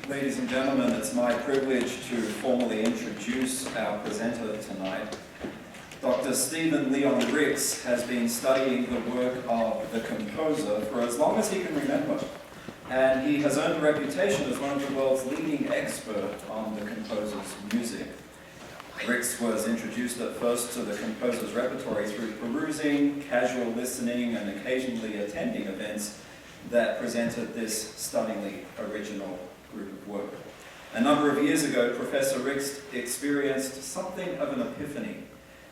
Ladies and gentlemen, it's my privilege to formally introduce our presenter tonight. Dr. Stephen Leon Ricks has been studying the work of the composer for as long as he can remember, and he has earned a reputation as one of the world's leading experts on the composer's music. Ricks was introduced at first to the composer's repertory through perusing, casual listening, and occasionally attending events that presented this stunningly original group of work. A number of years ago, Professor Ricks experienced something of an epiphany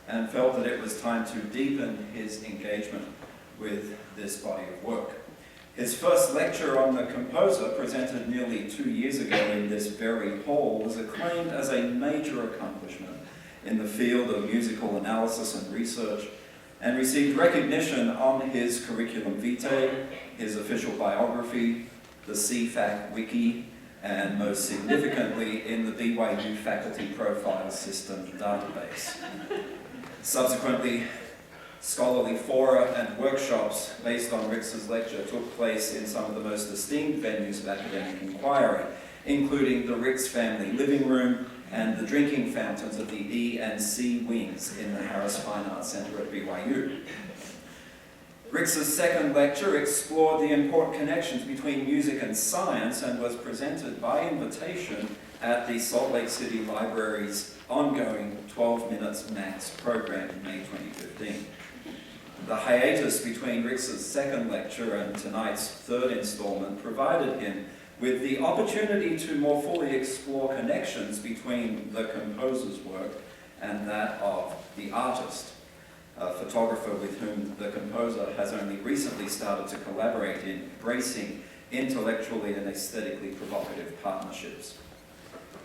and felt that it was time to deepen his engagement with this body of work. His first lecture on the composer, presented nearly 2 years ago in this very hall, was acclaimed as a major accomplishment in the field of musical analysis and research, and received recognition on his curriculum vitae, his official biography, the CFAC Wiki, and most significantly in the BYU Faculty Profile System database. Subsequently, scholarly fora and workshops based on Ricks's lecture took place in some of the most esteemed venues of academic inquiry, including the Ricks family living room and the drinking fountains of the E and C wings in the Harris Fine Arts Center at BYU. Ricks's second lecture explored the important connections between music and science and was presented by invitation at the Salt Lake City Library's ongoing 12 Minutes Max program in May 2015. The hiatus between Ricks's second lecture and tonight's third installment provided him with the opportunity to more fully explore connections between the composer's work and that of the artist, a photographer with whom the composer has only recently started to collaborate in embracing intellectually and aesthetically provocative partnerships.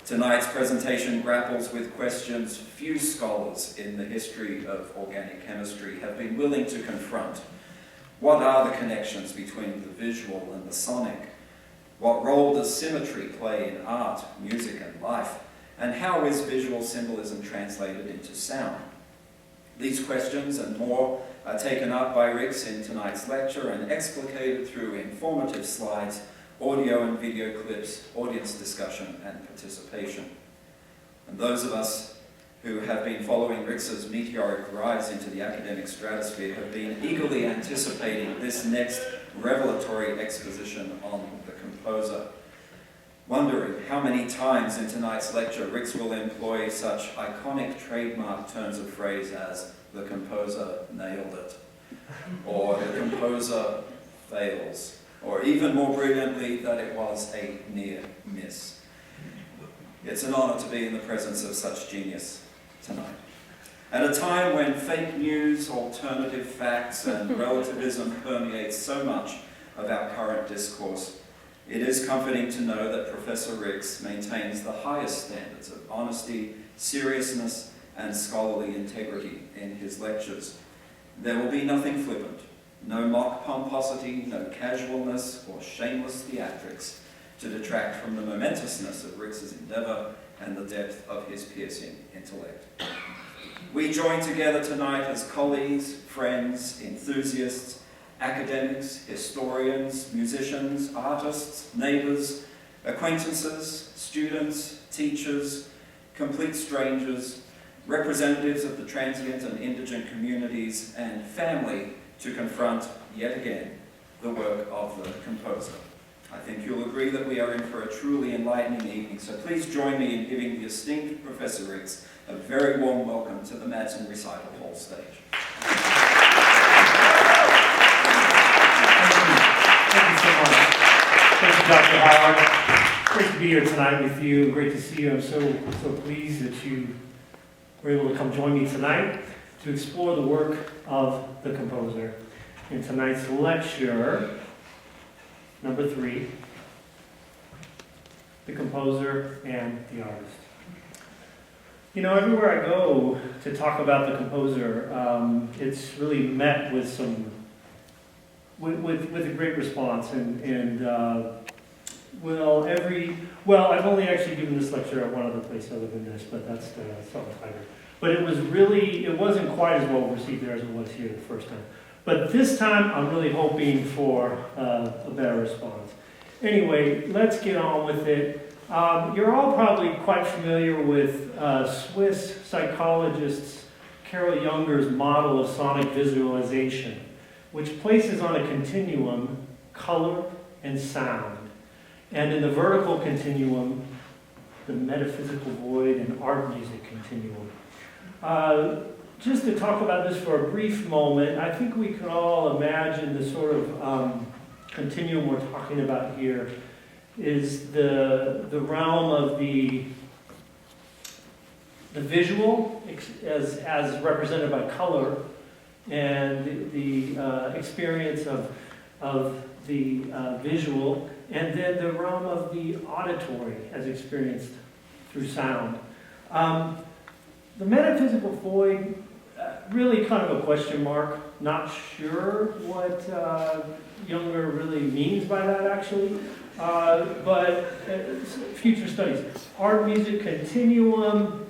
Tonight's presentation grapples with questions few scholars in the history of organic chemistry have been willing to confront. What are the connections between the visual and the sonic? What role does symmetry play in art, music, and life? And how is visual symbolism translated into sound? These questions and more are taken up by Ricks in tonight's lecture and explicated through informative slides, audio and video clips, audience discussion, and participation. And those of us who have been following Ricks's meteoric rise into the academic stratosphere have been eagerly anticipating this next revelatory exposition on the composer, wondering how many times in tonight's lecture Ricks will employ such iconic trademark turns of phrase as "the composer nailed it," or "the composer fails," or even more brilliantly, that it was a near miss. It's an honor to be in the presence of such genius tonight. At a time when fake news, alternative facts, and relativism permeate so much of our current discourse, it is comforting to know that Professor Ricks maintains the highest standards of honesty, seriousness, and scholarly integrity in his lectures. There will be nothing flippant, no mock pomposity, no casualness or shameless theatrics to detract from the momentousness of Ricks's endeavor and the depth of his piercing intellect. We join together tonight as colleagues, friends, enthusiasts, academics, historians, musicians, artists, neighbors, acquaintances, students, teachers, complete strangers, representatives of the transient and indigent communities, and family to confront, yet again, the work of the composer. I think you'll agree that we are in for a truly enlightening evening, so please join me in giving the esteemed Professor Ricks a very warm welcome to the Madsen Recital Hall stage. Thank you so much. Thank you, Dr. Howard. Great to be here tonight with you. Great to see you. I'm so pleased that you were able to come join me tonight to explore the work of the composer. In tonight's lecture, number 3, the composer and the artist. You know, everywhere I go to talk about the composer, it's really met with with a great response, I've only actually given this lecture at one other place other than this, but that's the Salt Tiger. But it wasn't quite as well received there as it was here the first time. But this time, I'm really hoping for a better response. Anyway, let's get on with it. You're all probably quite familiar with Swiss psychologist Carol Junger's model of sonic visualization, which places on a continuum color and sound. And in the vertical continuum, the metaphysical void and art music continuum. Just to talk about this for a brief moment, I think we can all imagine the sort of continuum we're talking about here is the realm of the visual as represented by color, and the experience of the visual, and then the realm of the auditory as experienced through sound. The metaphysical void, really kind of a question mark. Not sure what Junger really means by that, actually. But future studies. Art music continuum.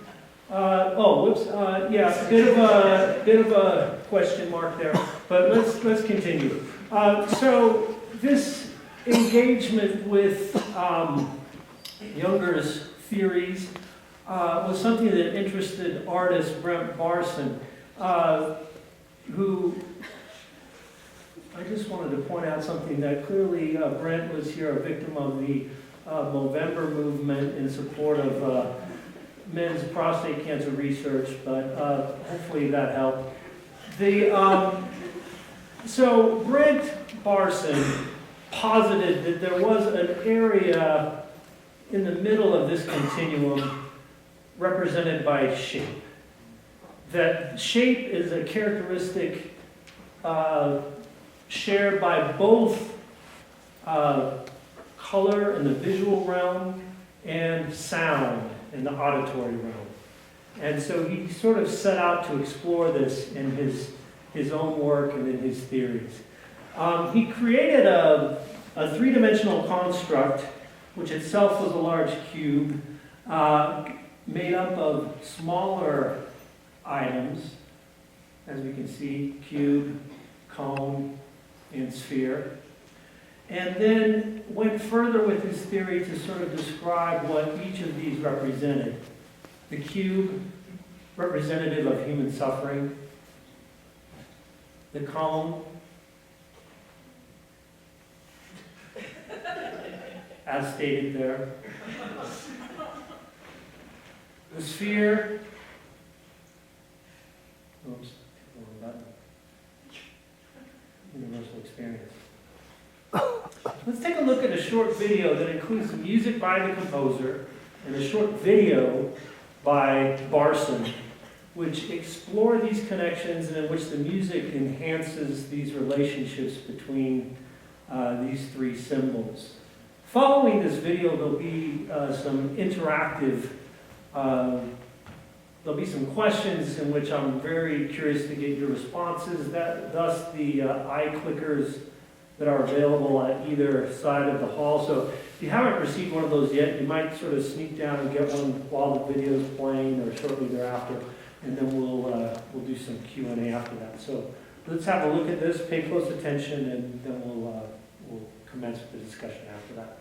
Yeah, bit of a question mark there. But let's continue. So this engagement with Junger's theories was something that interested artist Brent Barson, who, I just wanted to point out something that clearly Brent was here a victim of the Movember movement in support of men's prostate cancer research, but hopefully that helped. So Brent Barson posited that there was an area in the middle of this continuum represented by shape. That shape is a characteristic shared by both color in the visual realm and sound in the auditory realm. And so he sort of set out to explore this in his own work and in his theories. He created a three-dimensional construct, which itself was a large cube, made up of smaller items, as we can see, cube, cone, and sphere. And then went further with his theory to sort of describe what each of these represented. The cube, representative of human suffering. The cone, as stated there. The sphere, oops, wrong button. Universal experience. Let's take a look at a short video that includes music by the composer and a short video by Barson, which explore these connections and in which the music enhances these relationships between these three symbols. Following this video, there'll be some interactive, there'll be some questions in which I'm very curious to get your responses. Thus the eye clickers that are available at either side of the hall. So if you haven't received one of those yet, you might sort of sneak down and get one while the video is playing or shortly thereafter, and then we'll do some Q&A after that. So let's have a look at this, pay close attention, and then we'll commence with the discussion after that.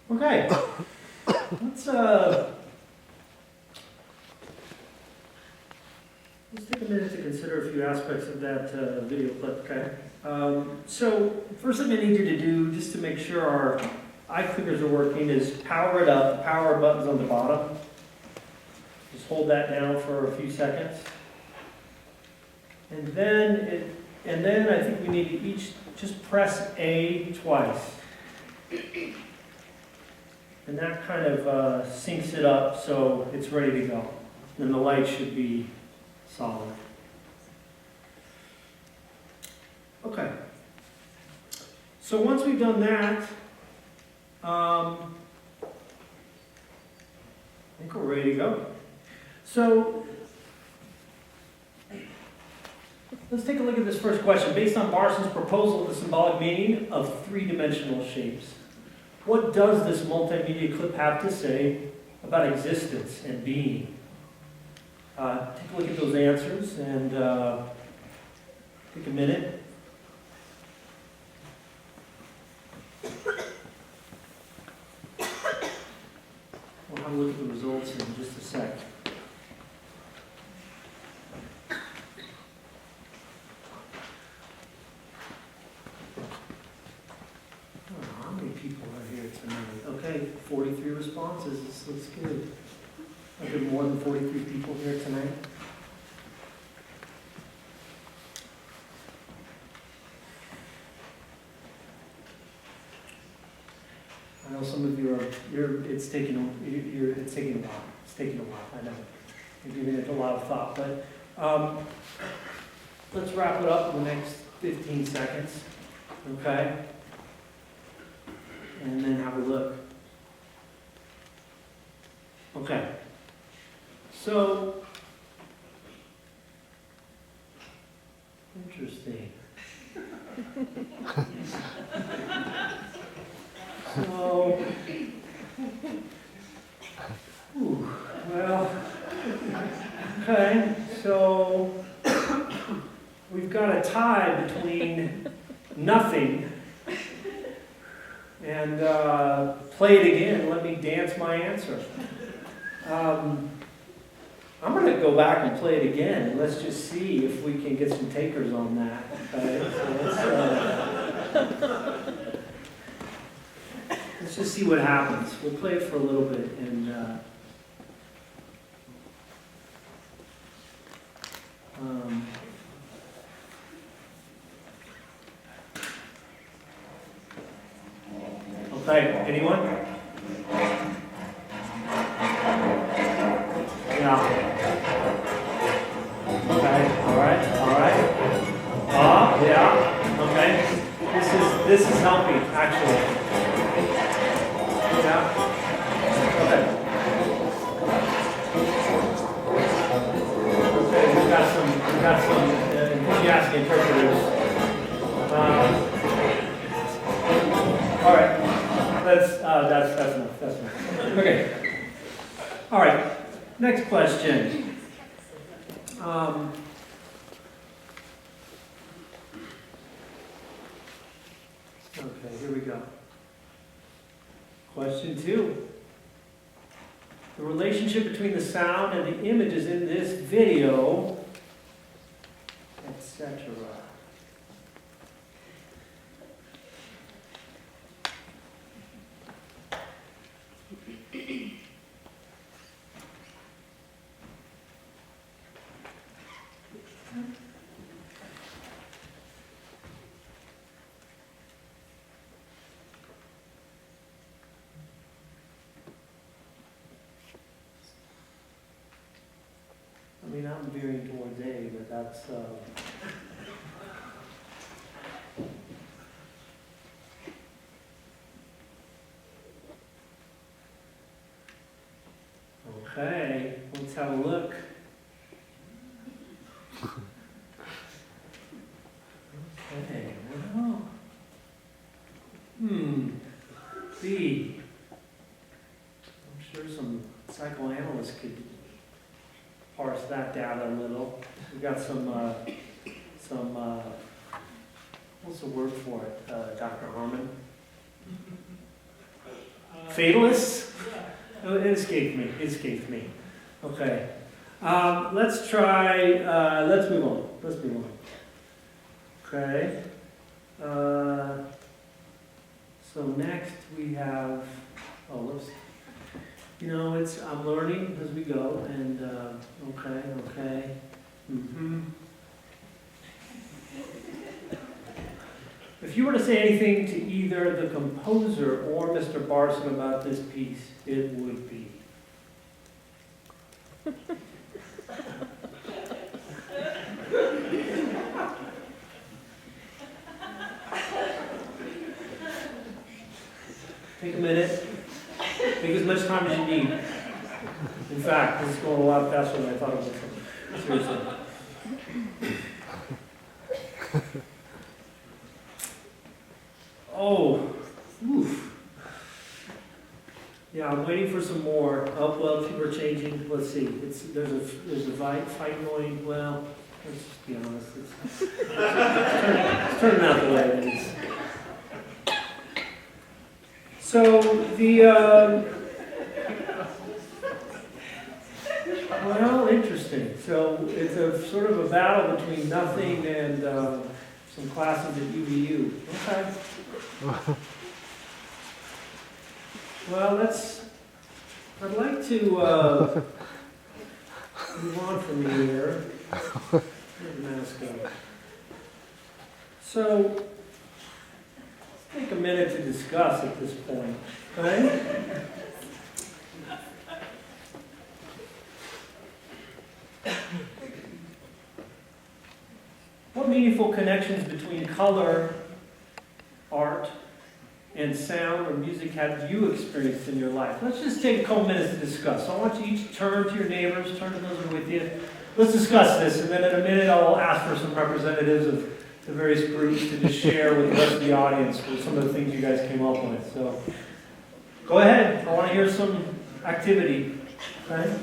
Okay, let's take a minute to consider a few aspects of that video clip, okay? So, first thing I need you to do, just to make sure our eye clickers are working, is power it up. The power button's on the bottom. Just hold that down for a few seconds. And then I think we need to each just press A twice. And that kind of syncs it up so it's ready to go. And the light should be solid. Okay. So once we've done that, I think we're ready to go. So let's take a look at this first question. Based on Barson's proposal of the symbolic meaning of three-dimensional shapes, what does this multimedia clip have to say about existence and being? Take a look at those answers and take a minute. We'll have a look at the results in just a sec. Oh, how many people are here tonight? Okay, 43 responses. This looks good. Are there more than 43 people here tonight? I know some of you are, it's taking a while. It's taking a while, I know. You're giving it a lot of thought, but let's wrap it up in the next 15 seconds, okay? And then have a look. Okay. So, interesting. So, well, okay, so we've got a tie between nothing and play it again, let me dance my answer. I'm going to go back and play it again, and let's just see if we can get some takers on that. Okay? So let's just see what happens. We'll play it for a little bit, and okay, anyone? Yeah. Okay, all right. Yeah, okay. This is helping, actually. Yeah. Okay. Okay, we've got some enthusiastic interpreters. All right. That's enough. That's enough. Okay. All right. Next question. Okay, here we go. Question 2. The relationship between the sound and the images in this video, etc. I mean, I'm veering towards A, but that's... Okay, let's have a look. Okay, well... B. I'm sure some psychoanalysts could parse that down a little. We've got some what's the word for it, Dr. Harmon? Fatalists? Oh, it escaped me. It escaped me. Okay. Let's try. Let's move on. Let's move on. Okay. So next we have. Oh, whoops. You know, I'm learning as we go, and okay. Mm-hmm. If you were to say anything to either the composer or Mr. Barson about this piece, it would be. Take a minute. Take as much time as you need. In fact, this is going a lot faster than I thought it would. Seriously. Oh, oof. Yeah, I'm waiting for some more. Oh, well, people are changing. Let's see. There's a fight going. Well, let's just be honest. It's turning out the way it is. So well, interesting. So it's a sort of a battle between nothing and some classes at UVU. Okay. Well, I'd like to move on from here. Where'd the mask go? So, let's take a minute to discuss at this point, okay? What meaningful connections between color, art, and sound or music have you experienced in your life? Let's just take a couple minutes to discuss. So I want you each to turn to your neighbors, turn to those who are with you. Let's discuss this, and then in a minute I'll ask for some representatives of the various groups to just share with the rest of the audience with some of the things you guys came up with. So go ahead. I want to hear some activity. Okay?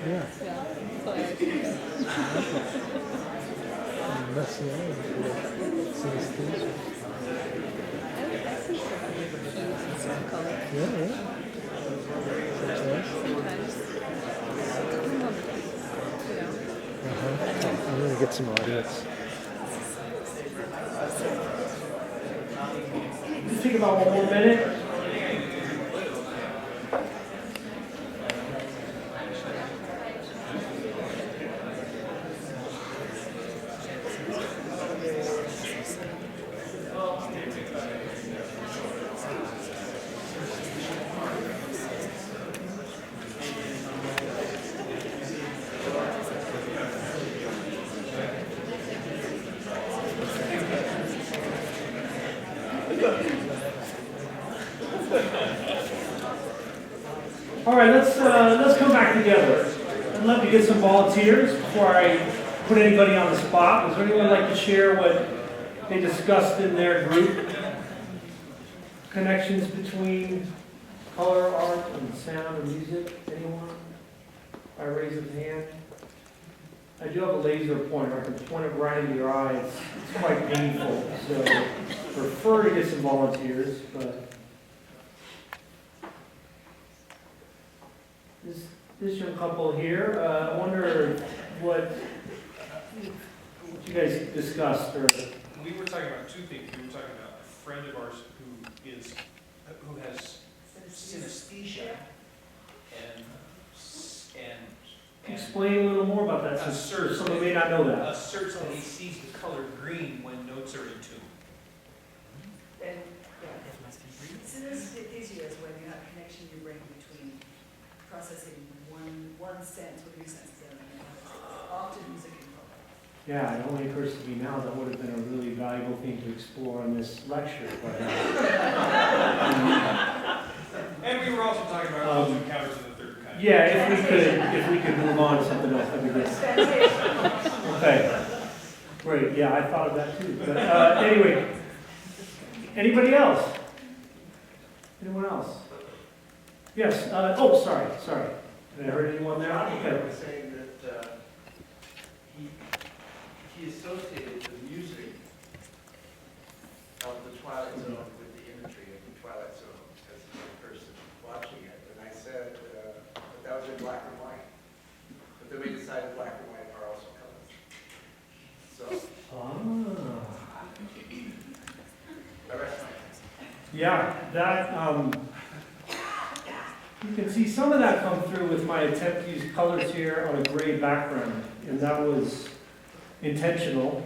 Yeah. That's the end. Yeah. I'm going to get some audience. Just take about 1 more minute. All right, let's come back together. I'd love to get some volunteers before I put anybody on the spot. Does anyone like to share what they discussed in their group? Connections between color, art, and sound and music? Anyone? By raise of hand. I do have a laser pointer. I can point it right into your eye. It's quite painful. So prefer to get some volunteers, but this young couple here, I wonder what you guys discussed. Or we were talking about two things. We were talking about a friend of ours who has synesthesia and explain a little more about that, since someone may not know that. asserts that he sees the color green when notes are in tune. And, synesthesia is when you have a connection in your brain between processing one sense with new senses and often music and color. Yeah, it only occurs to me now that would have been a really valuable thing to explore in this lecture. But, And we were also talking about close encounters of the third kind. yeah, if we could move on to something else, that'd be good. Okay, great. Yeah, I thought of that too. But anyway, anybody else? Anyone else? Yes. Oh, sorry. Did I heard anyone there? Okay. Was saying that he associated the music of the Twilight Zone with the imagery of the Twilight Zone as a person watching it. And I said that was in black and white. But then we decided black and white are also colors. So I rest my case. Yeah, that, you can see some of that come through with my attempt to use colors here on a gray background, and that was intentional.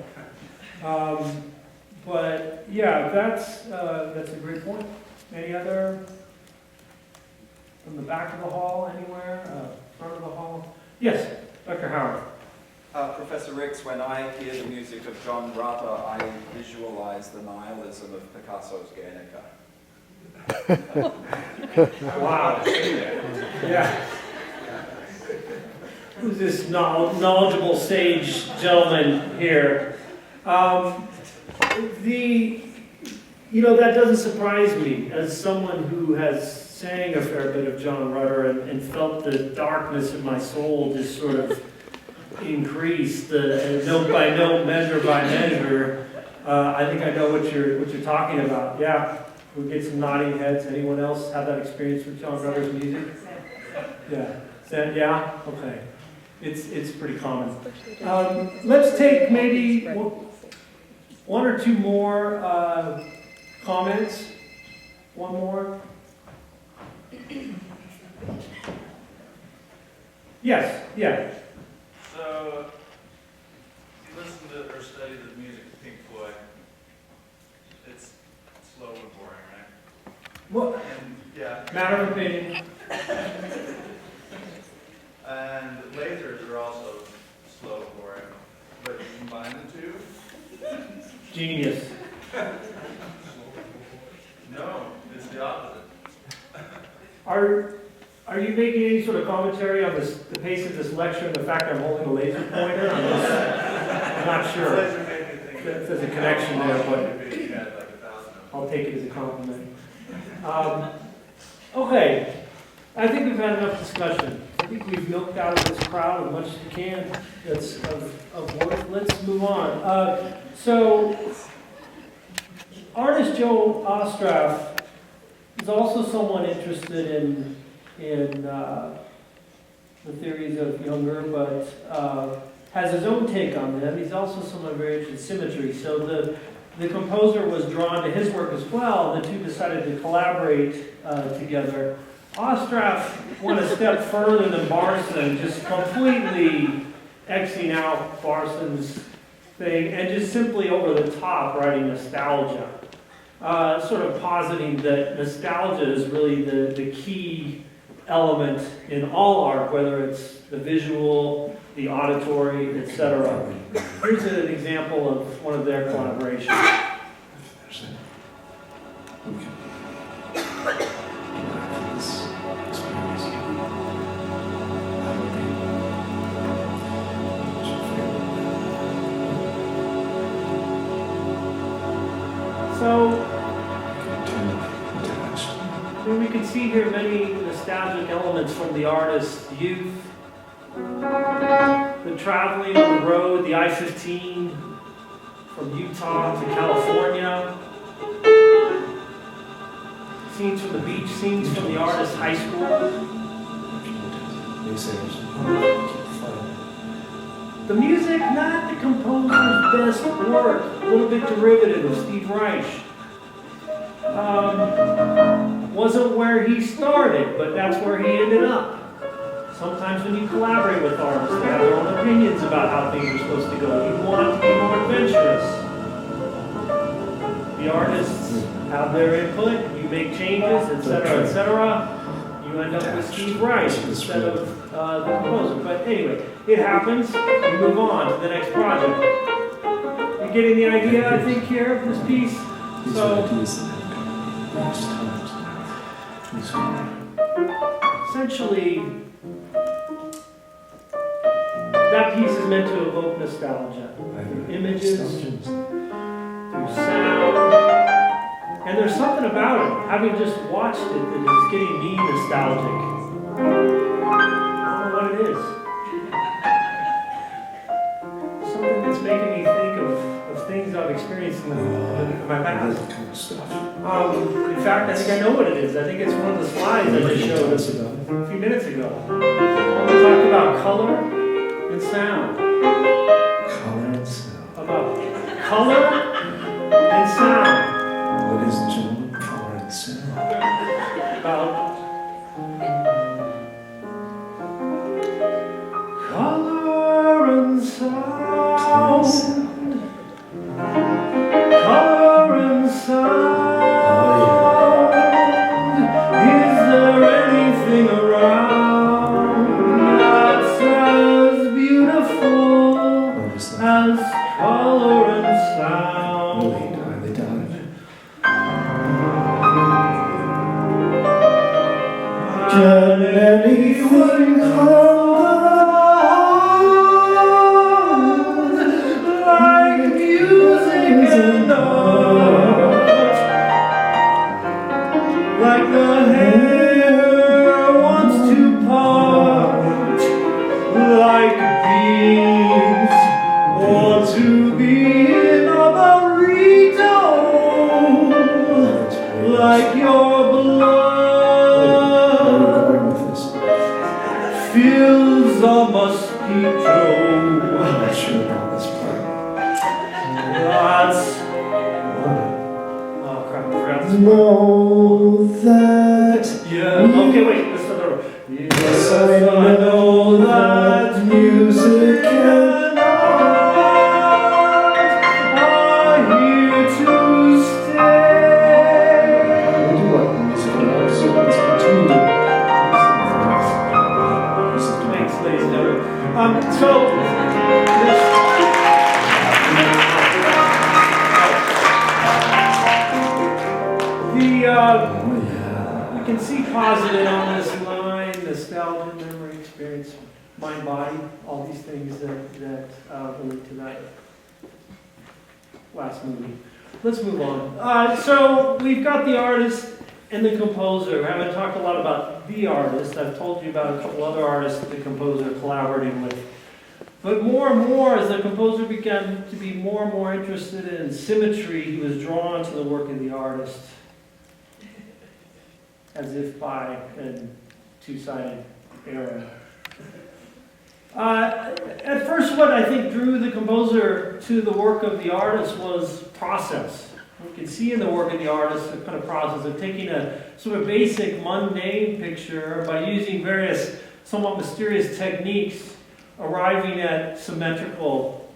But yeah, that's a great point. Any other, from the back of the hall, anywhere, front of the hall? Yes, Dr. Howard. Professor Ricks, when I hear the music of John Rutter, I visualize the nihilism of Picasso's Guernica. Wow. Yeah. Who's this knowledgeable sage gentleman here? That doesn't surprise me as someone who has sang a fair bit of John Rutter and felt the darkness in my soul just sort of increase, note by note, measure by measure. I think I know what you're talking about. Yeah, we get some nodding heads. Anyone else have that experience with John Rutter's music? Yeah. Yeah. Okay. It's pretty common. Let's take maybe one or two more comments. One more. Yes. Yeah. So, you listen to or study the music of Pink Floyd. It's slow and boring, right? Well, And, yeah. matter of opinion. And lasers are also slow and boring. But you combine the two? Genius. No, it's the opposite. Are you making any sort of commentary on the pace of this lecture and the fact that I'm holding a laser pointer? I'm not sure. Laser made me think If there's a connection there, but maybe you had like 1,000 of them. I'll take it as a compliment. Okay, I think we've had enough discussion. I think we've milked out of this crowd as much as we can that's of worth. Let's move on. So, artist Joe Ostraff is also someone interested in the theories of Younger, but has his own take on them. He's also someone very interested in symmetry. So the composer was drawn to his work as well. The two decided to collaborate together. Ostraff went a step further than Barson, just completely Xing out Barson's thing and just simply over the top writing nostalgia. Sort of positing that nostalgia is really the key element in all art, whether it's the visual, the auditory, etc. Here's an example of one of their collaborations. So, we can see here many nostalgic elements from the artist's youth, the traveling on the road, the I-15 from Utah to California, scenes from the beach, scenes from the artist's high school. The music, not the composer's best work, a little bit derivative of Steve Reich. Wasn't where he started, but that's where he ended up. Sometimes when you collaborate with artists, they have their own opinions about how things are supposed to go. You want to be more adventurous. The artists have their input, you make changes, etc., etc. You end up with Steve Reich instead of the composer. But anyway, it happens. We move on to the next project. You're getting the idea, I think, here of this piece? So, essentially, that piece is meant to evoke nostalgia. Through images, through sound. And there's something about it, having just watched it, that is getting me nostalgic. I don't know what it is. Something that's making me in my past. That kind of stuff. In fact, I think I know what it is. I think it's one of the slides I just showed us about it. a few minutes ago. We talked about color and sound. Color and sound. About color and sound. Ladies and gentlemen, color and sound. About color and Color and sound. sound. Color and sound. Is there anything around that's as beautiful What was that? as color and sound? Really highly doubt it. Can anything like music and art, like the hair wants to part, like bees want to be in a burrito, That's very like your Where are blood we going with this? fills a mosquito. I'm not sure about this part. That's What? oh crap, I forgot this. Know that. Yeah. Okay, wait. Let's start over. Yes, I know that music and art are here to stay. I do like the music and art, so let's continue. Thanks, ladies and gentlemen. So the Oh, yeah. you can see posited on this line, nostalgia, memory, experience, mind, body, all these things that relate to that last movie. Let's move on. So we've got the artist and the composer. I haven't talked a lot about the artist. I've told you about a couple other artists that the composer collaborating with. But more and more, as the composer began to be more and more interested in symmetry, he was drawn to the work of the artist, as if by a two-sided arrow. At first, what I think drew the composer to the work of the artist was process. We can see in the work of the artist the kind of process of taking a sort of basic, mundane picture by using various somewhat mysterious techniques, arriving at symmetrical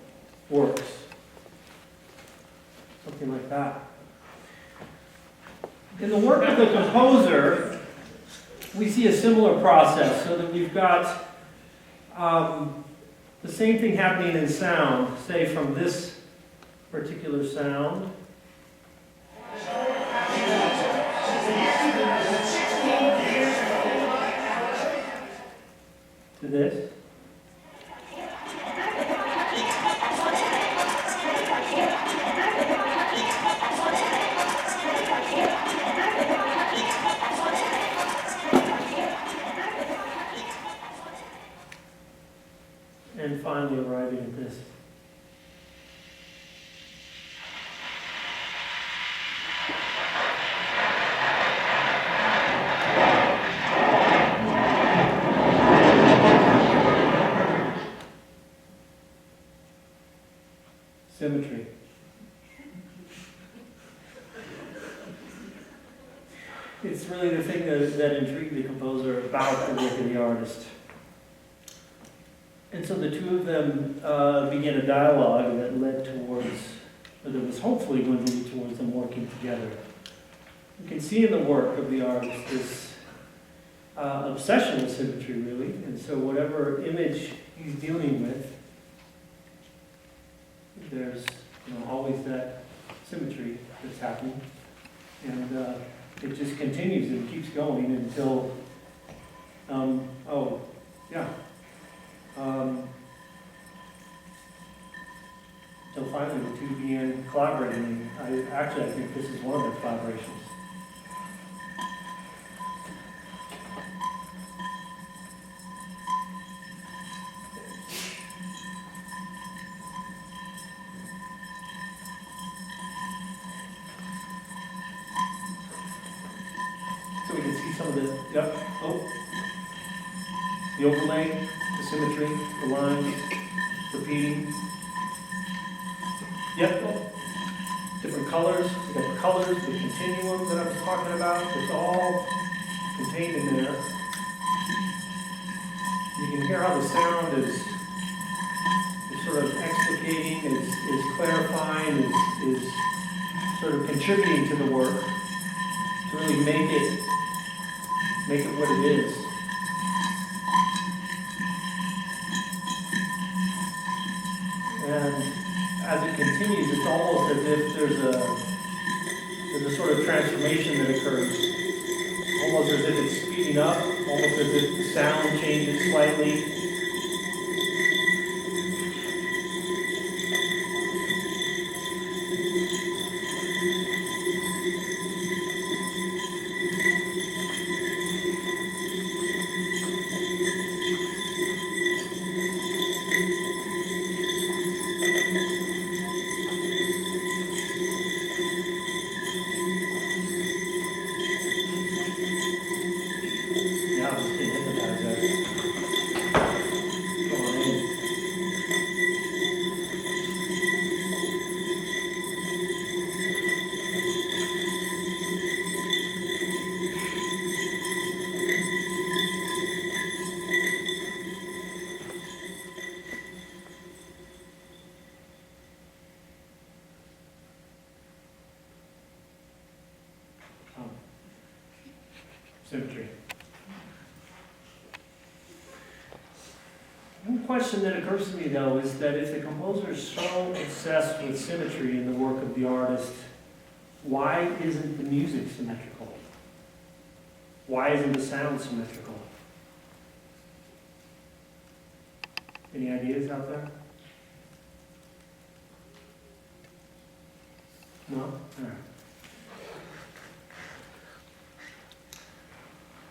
works. Something like that. In the work of the composer, we see a similar process, so that we've got the same thing happening in sound, say from this particular sound to this. And finally arriving at this. Symmetry. It's really the thing that intrigued the composer about the work of the artist. And so the two of them began a dialogue that led towards, or that was hopefully going to lead towards them working together. You can see in the work of the artist this obsession with symmetry, really. And so whatever image he's dealing with, there's always that symmetry that's happening. And it just continues and keeps going until, until finally the two began collaborating. I think this is one of their collaborations. the overlay, the symmetry, the lines, repeating. Yep, different colors, we got the colors, the continuum that I was talking about, it's all contained in there. You can hear how the sound is sort of explicating, is clarifying, is sort of contributing to the work to really make it what it is. And as it continues, it's almost as if there's a sort of transformation that occurs. Almost as if it's speeding up, almost as if the sound changes slightly. Yeah, I'm just getting hypnotized there. Come on in. Symmetry. One question that occurs to me, though, is that if the composer is so obsessed with symmetry in the work of the artist, why isn't the music symmetrical? Why isn't the sound symmetrical? Any ideas out there? No? All right.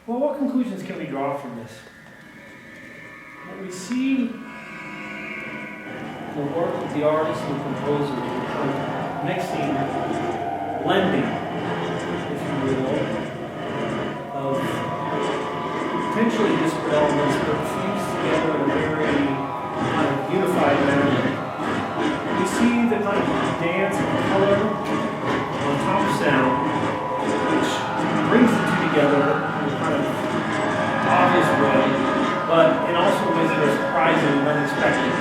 Well, what conclusions can we draw from this? What we see in the work of the artist and the composer is kind of mixing, blending, if you will, of potentially disparate elements but fused together in a very kind of unified manner. We see the kind of dance and color on top of sound, which brings the two together in a kind of obvious way, but in also ways that are surprising and unexpected.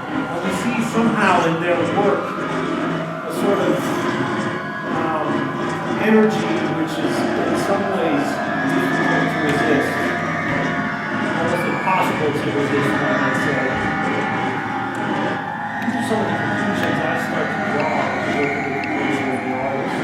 And we see somehow in their work a sort of energy which is in some ways difficult to resist, almost impossible to resist, I might say. These are some of the conclusions I start to draw from the work of the composer and the artist.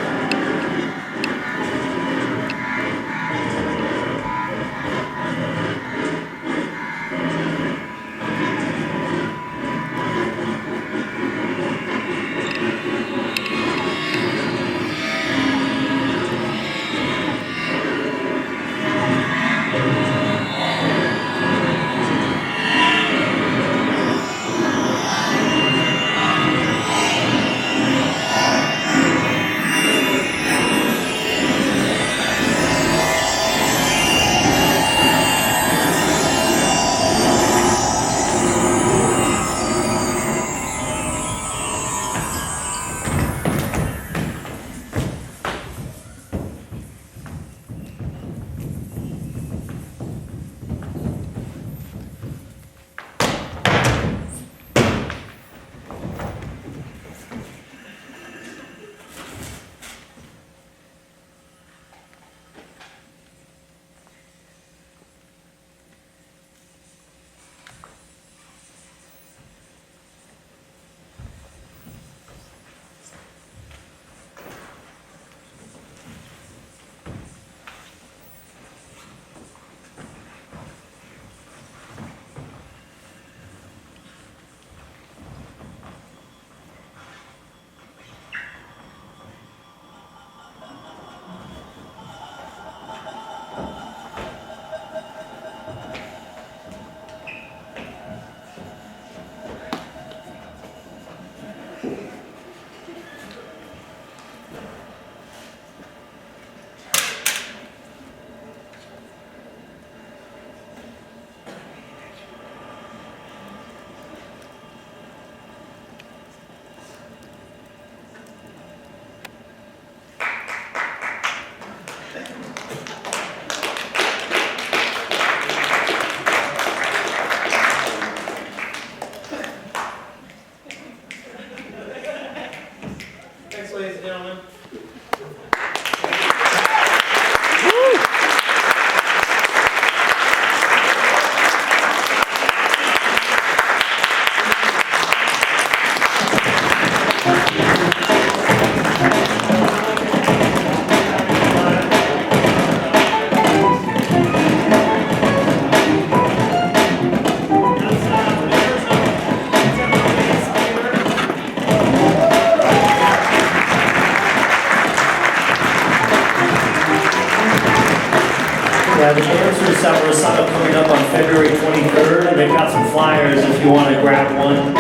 Yeah, the dancers that were signed up coming up on February 23rd, and they've got some flyers if you want to grab one.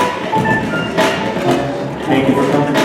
Thank you for coming.